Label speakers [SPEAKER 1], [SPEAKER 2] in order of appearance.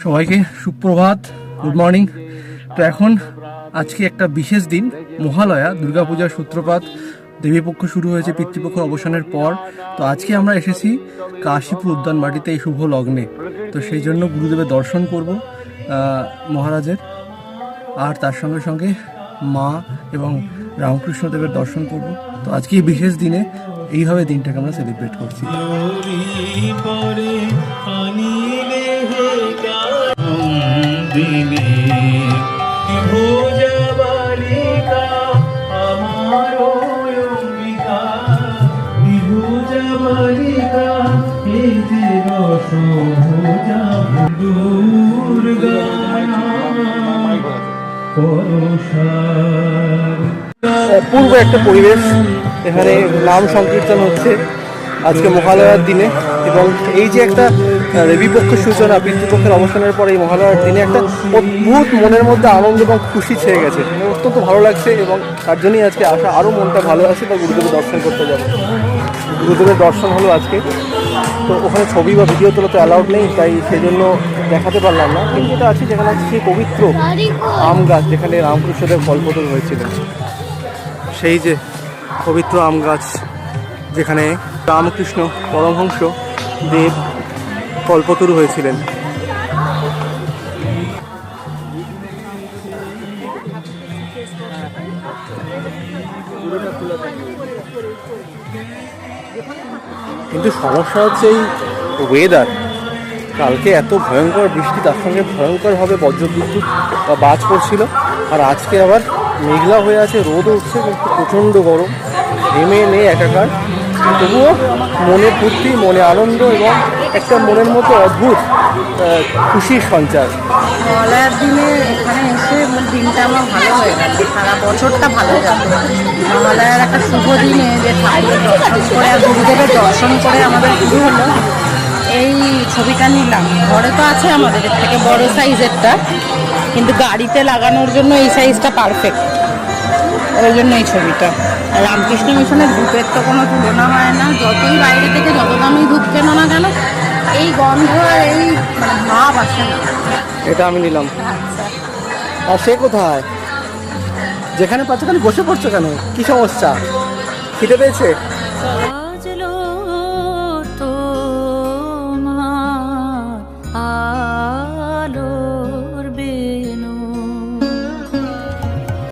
[SPEAKER 1] সবাইকে সুপ্রভাত, good morning. তো এখন আজকে একটা বিশেষ দিন, মহালয়া, দুর্গাপূজার সূত্রপাত, দেবীপক্ষ শুরু হয়েছে পিতৃপক্ষ অবসানের পর। তো আজকে আমরা এসেছি কাশীপুর উদ্যান মাটিতে এই শুভ লগ্নে। তো সেই জন্য গুরুদেবের দর্শন করব মহারাজের, আর তার সঙ্গে সঙ্গে মা এবং রামকৃষ্ণদেবের দর্শন করব। তো আজকে এই বিশেষ দিনে এইভাবে দিনটাকে আমরা সেলিব্রেট করছি। অপূর্ব একটা পরিবেশ, এখানে নাম সংকীর্তন হচ্ছে আজকে মহালয়ার দিনে। এবং এই যে একটা দেবীপক্ষের সূচনা, পিতৃপক্ষের অবসানের পরে এই মহালয়ার দিনে একটা অদ্ভুত মনের মধ্যে আনন্দ এবং খুশি ছেয়ে গেছে। অত্যন্ত ভালো লাগছে এবং তার জন্যই আজকে আসা আরও মনটা ভালো আছে। বা গুরুদেবের দর্শন করতে যাবো। গুরুদেবের দর্শন হলো আজকে। তো ওখানে ছবি বা ভিডিও তোলা তো অ্যালাউড নেই, তাই সেই জন্য দেখাতে পারলাম না। কিন্তু যেটা আছে, যেখানে আছে সেই পবিত্র আম গাছ, যেখানে রামকৃষ্ণদেব কল্পতরু হয়েছিলেন, সেই যে পবিত্র আম গাছ, যেখানে রামকৃষ্ণ পরমহংস দেব কল্পতরু হয়েছিলেন। কিন্তু সমস্যা হচ্ছে এই ওয়েদার। কালকে এত ভয়ঙ্কর বৃষ্টি, তার সঙ্গে ভয়ঙ্করভাবে বজ্রবিদ্যুৎ বা বাজ পড়ছিল, আর আজকে আবার মেঘলা হয়ে আছে, রোদও উঠছে, কিন্তু প্রচণ্ড গরম, ঘেমে নেই একাকার। তবুও মনে ফুর্তি, মনে আনন্দ এবং একটা মনের মধ্যে অদ্ভুত খুশির সঞ্চার।
[SPEAKER 2] মহালয়ার দিনে এখানে এসে দিনটা আমার ভালো হয়ে গেল, সারা বছরটা ভালো যাবে। মহালয়ার একটা শুভ দিনে যে ঠাকুরের দর্শন করে আর গুরুদেবের দর্শন করে আমাদের শুরু হলো, এই ছবিটা নিলাম। ঘরে তো আছে আমাদের এর থেকে বড় সাইজেরটা, কিন্তু গাড়িতে লাগানোর জন্য এই সাইজটা পারফেক্ট, ওই জন্য এই ছবিটা। রামকৃষ্ণ মিশনের ধূপের তো কোনো তুলনা হয় না। যতই বাইরে থেকে যত দামি ধূপ কেন না কেন, এই গন্ধ আর এই ভাব আসে না।
[SPEAKER 1] এটা আমি নিলাম। আর সে কোথায়? যেখানে পাচ্ছ খালি বসে পড়ছো কেন? কি সমস্যা? খিদে পেয়েছে?